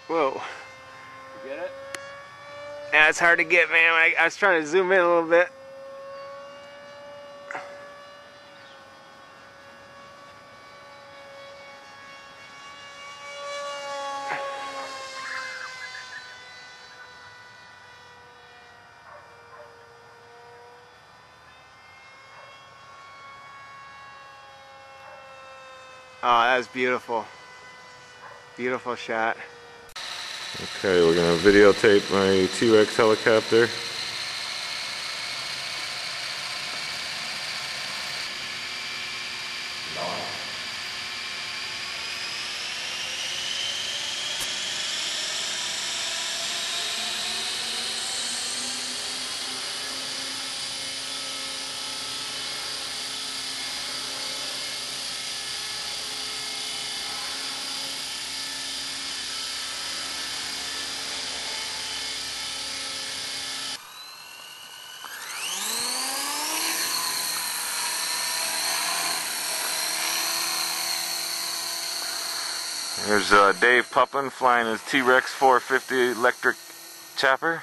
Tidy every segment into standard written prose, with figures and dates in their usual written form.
Whoa. You get it? Yeah, it's hard to get, man. I was trying to zoom in a little bit. Oh, that was beautiful. Beautiful shot. Okay, we're going to videotape my T-Rex helicopter. Here's Dave Puppin flying his T-Rex 450 electric chopper.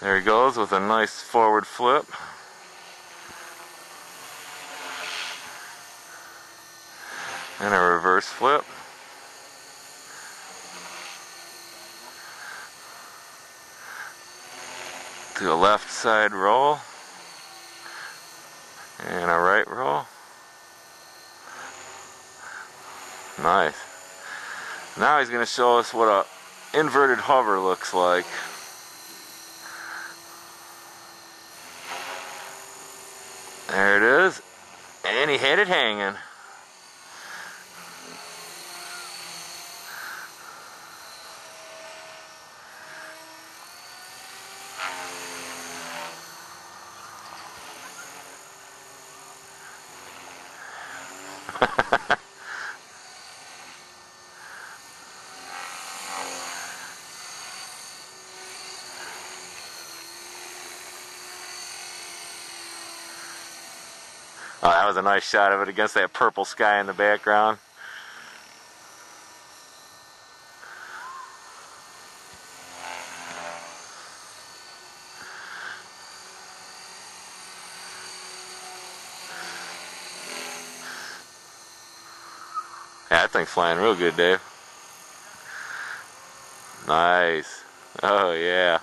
There he goes with a nice forward flip. And a reverse flip. To a left side roll. And a right roll. Nice. Now he's going to show us what a inverted hover looks like. There it is. And he had it hanging. Oh, that was a nice shot of it against that purple sky in the background. Yeah, that thing's flying real good, Dave. Nice. Oh, yeah.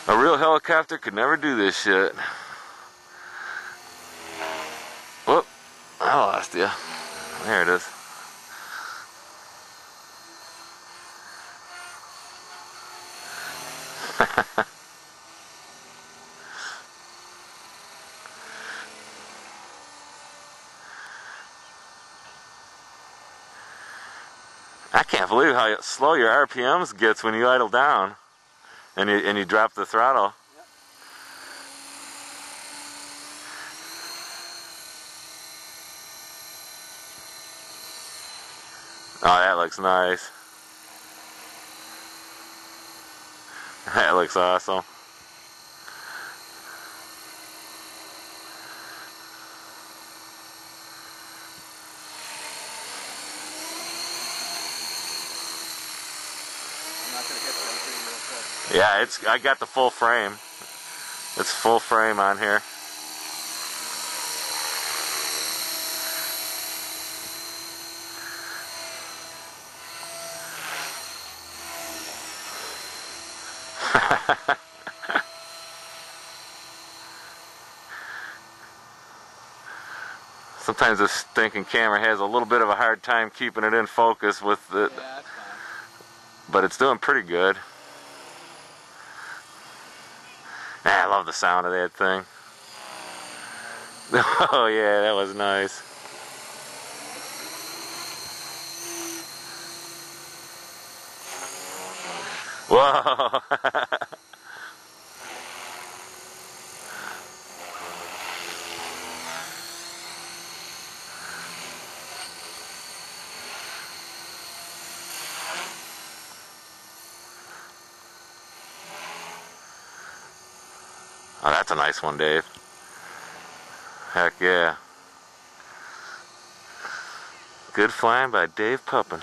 A real helicopter could never do this shit. Whoop. I lost you. There it is. I can't believe how slow your RPMs gets when you idle down and you drop the throttle. Yep. Oh, that looks nice. That looks awesome. I'm not going to hit the thing real quick. Yeah, I got the full frame. It's full frame on here. Sometimes this stinking camera has a little bit of a hard time keeping it in focus with it, Yeah, that's fine. but it's doing pretty good. Ah, love the sound of that thing. Oh yeah, that was nice. Whoa. Oh, that's a nice one, Dave. Heck yeah. Good flying by Dave Puppen.